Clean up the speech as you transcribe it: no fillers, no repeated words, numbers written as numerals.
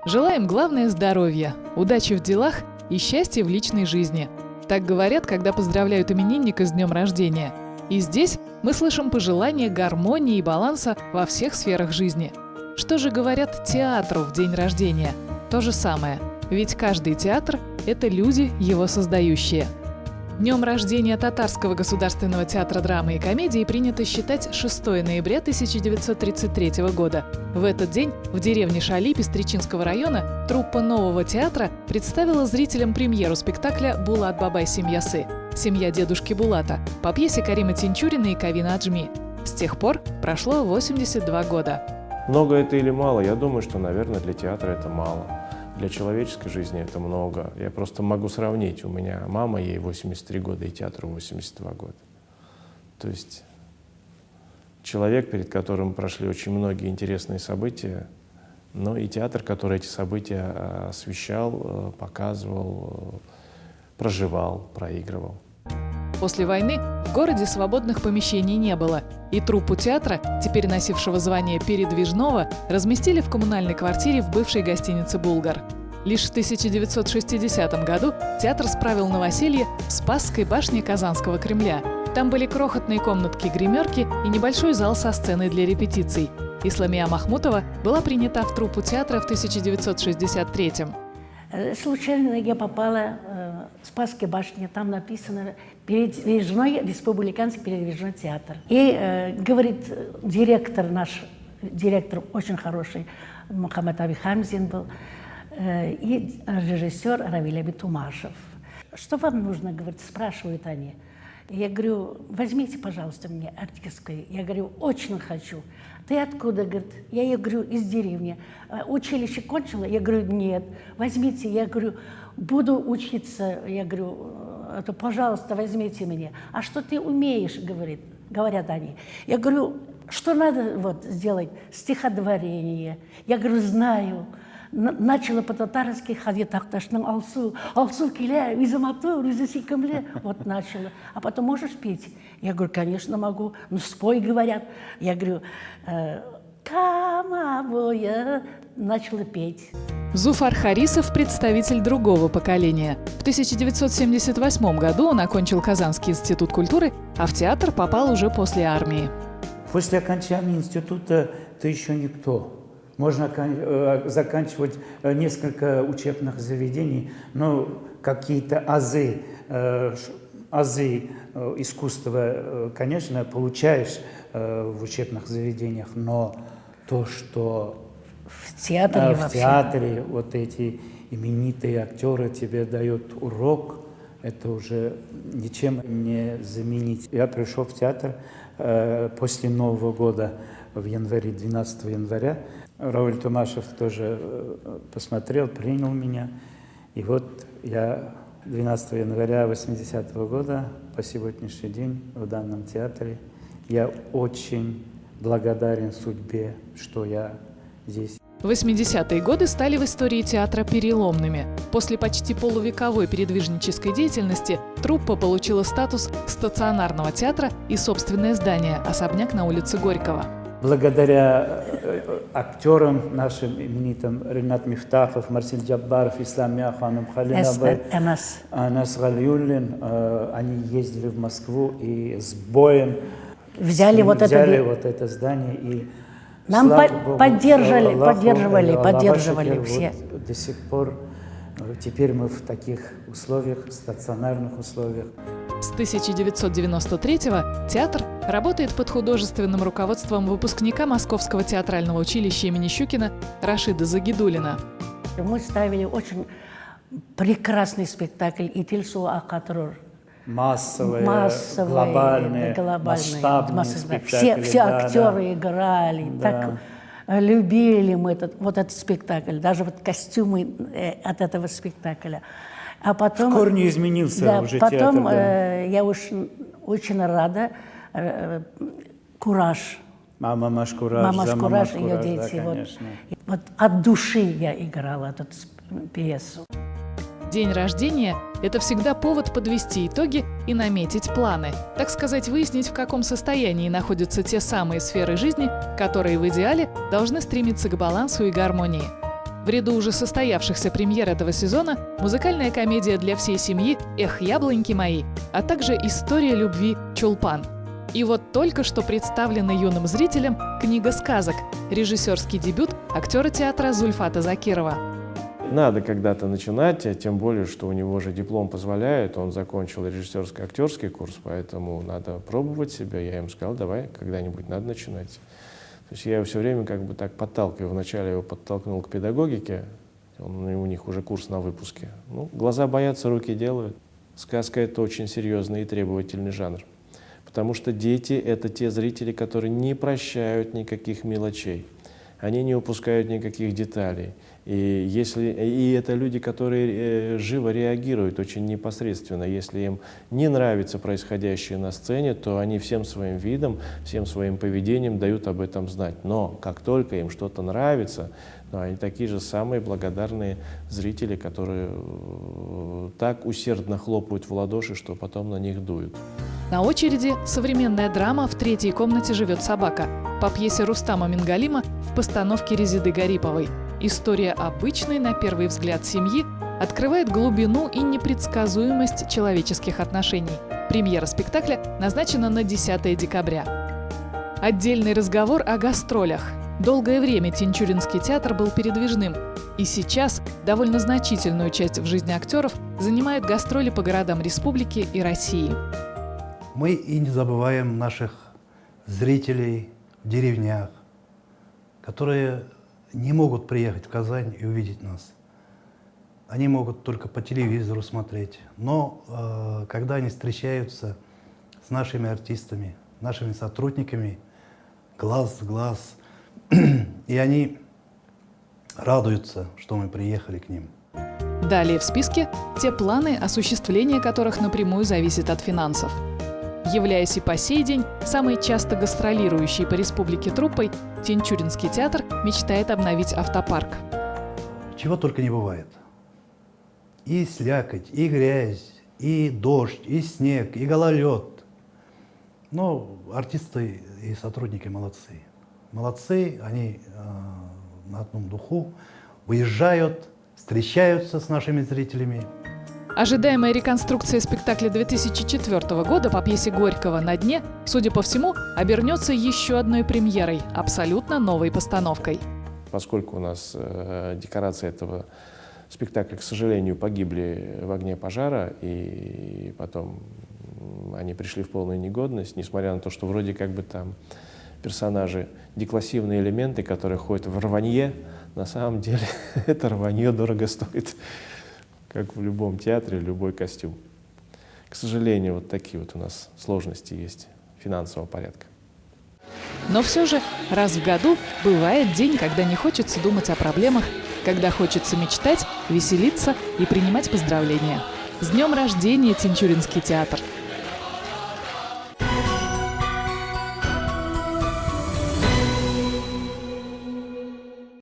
Желаем главное здоровья, удачи в делах и счастья в личной жизни. Так говорят, когда поздравляют именинника с днем рождения. И здесь мы слышим пожелания гармонии и баланса во всех сферах жизни. Что же говорят театру в день рождения? То же самое. Ведь каждый театр – это люди, его создающие. Днем рождения Татарского государственного театра драмы и комедии принято считать 6 ноября 1933 года. В этот день в деревне Шали Пестричинского района труппа нового театра представила зрителям премьеру спектакля «Булат Бабай семьясы» – «Семья дедушки Булата» по пьесе Карима Тинчурина и Кавина Аджми. С тех пор прошло 82 года. Много это или мало? Я думаю, что, наверное, для театра это мало. Для человеческой жизни это много. Я просто могу сравнить. У меня мама, ей 83 года, и театру 82 года. То есть человек, перед которым прошли очень многие интересные события, но и театр, который эти события освещал, показывал, проживал, проигрывал. После войны в городе свободных помещений не было, и труппу театра, теперь носившего звание передвижного, разместили в коммунальной квартире в бывшей гостинице «Булгар». Лишь в 1960 году театр справил новоселье в Спасской башне Казанского Кремля. Там были крохотные комнатки-гримерки и небольшой зал со сценой для репетиций. Исламия Махмутова была принята в труппу театра в 1963-м. Случайно я попала в Спасской башне, там написано «Передвижной республиканский передвижной театр». И говорит наш директор очень хороший, Мухаммад Аби Хамзин был, и режиссер Равиль Аби Тумашев. Что вам нужно, говорит, спрашивают они. Я говорю, возьмите, пожалуйста, мне артистское. Я говорю, очень хочу. Ты откуда, говорит? Я ей говорю, из деревни. Училище кончила? Я говорю, нет. Возьмите, я говорю, буду учиться. Я говорю, это, пожалуйста, возьмите меня. А что ты умеешь, говорят они. Я говорю, что надо вот сделать? Стихотворение. Я говорю, знаю. Начала по-татарски ходить тахташның алсу келе, визамату, рузеси камле. Вот начала. А потом можешь петь? Я говорю, конечно, могу. Ну, спой, говорят. Я говорю, камабоя. Начала петь. Зуфар Харисов – представитель другого поколения. В 1978 году он окончил Казанский институт культуры, а в театр попал уже после армии. После окончания института ты еще никто. Можно заканчивать несколько учебных заведений, но какие-то азы искусства, конечно, получаешь в учебных заведениях, но то, что в театре вот эти именитые актеры тебе дают урок, это уже ничем не заменить. Я пришел в театр после Нового года в январе, 12 января. Равиль Тумашев тоже посмотрел, принял меня. И вот я 12 января 80-го года по сегодняшний день в данном театре. Я очень благодарен судьбе, что я здесь. 80-е годы стали в истории театра переломными. После почти полувековой передвижнической деятельности труппа получила статус стационарного театра и собственное здание – особняк на улице Горького. Благодаря актерам нашим именитым Ренат Мифтахов, Марсель Джаббаров, Исламия Ханум Халинабай, Анас Галиуллин, они ездили в Москву и с боем взяли вот это здание. И нам поддерживали все. Вот до сих пор теперь мы в таких условиях, стационарных условиях. С 1993-го театр работает под художественным руководством выпускника Московского театрального училища имени Щукина Рашида Загидуллина. Мы ставили очень прекрасный спектакль «Итильсу Акатрур». Массовые, глобальные, масштабные спектакли. Все актеры играли, так любили мы этот спектакль, даже вот костюмы от этого спектакля. А потом, в корне изменился уже потом, театр. Я очень рада, «Кураж». Мама Кураж, ее дети. Да, вот от души я играла эту пьесу. День рождения – это всегда повод подвести итоги и наметить планы. Так сказать, выяснить, в каком состоянии находятся те самые сферы жизни, которые в идеале должны стремиться к балансу и гармонии. В ряду уже состоявшихся премьер этого сезона музыкальная комедия для всей семьи «Эх, яблоньки мои», а также история любви «Чулпан». И вот только что представлена юным зрителям книга сказок, режиссерский дебют актера театра Зульфата Закирова. Надо когда-то начинать, тем более, что у него же диплом позволяет, он закончил режиссерско-актерский курс, поэтому надо пробовать себя. Я ему сказал, давай, когда-нибудь надо начинать. То есть я его все время как бы так подталкиваю. Вначале его подтолкнул к педагогике, у них уже курс на выпуске. Ну, глаза боятся, руки делают. Сказка — это очень серьезный и требовательный жанр. Потому что дети — это те зрители, которые не прощают никаких мелочей. Они не упускают никаких деталей. И это люди, которые живо реагируют очень непосредственно. Если им не нравится происходящее на сцене, то они всем своим видом, всем своим поведением дают об этом знать. Но как только им что-то нравится, они такие же самые благодарные зрители, которые так усердно хлопают в ладоши, что потом на них дуют. На очереди современная драма «В третьей комнате живет собака» по пьесе Рустама Мингалима в постановке Резиды Гариповой. История обычной, на первый взгляд, семьи открывает глубину и непредсказуемость человеческих отношений. Премьера спектакля назначена на 10 декабря. Отдельный разговор о гастролях. Долгое время Тинчуринский театр был передвижным, и сейчас довольно значительную часть в жизни актеров занимают гастроли по городам республики и России. Мы и не забываем наших зрителей в деревнях, которые не могут приехать в Казань и увидеть нас. Они могут только по телевизору смотреть. Но когда они встречаются с нашими артистами, нашими сотрудниками, глаз в глаз, и они радуются, что мы приехали к ним. Далее в списке те планы, осуществление которых напрямую зависит от финансов. Являясь и по сей день самой часто гастролирующей по республике труппой, Тинчуринский театр мечтает обновить автопарк. Чего только не бывает. И слякоть, и грязь, и дождь, и снег, и гололед. Но артисты и сотрудники молодцы. Молодцы, они на одном духу выезжают, встречаются с нашими зрителями. Ожидаемая реконструкция спектакля 2004 года по пьесе Горького «На дне», судя по всему, обернется еще одной премьерой, абсолютно новой постановкой. Поскольку у нас декорации этого спектакля, к сожалению, погибли в огне пожара, и потом они пришли в полную негодность, несмотря на то, что вроде как бы там персонажи деклассивные элементы, которые ходят в рванье, на самом деле это рванье дорого стоит. Как в любом театре, любой костюм. К сожалению, вот такие вот у нас сложности есть финансового порядка. Но все же раз в году бывает день, когда не хочется думать о проблемах, когда хочется мечтать, веселиться и принимать поздравления. С днем рождения, Тинчуринский театр!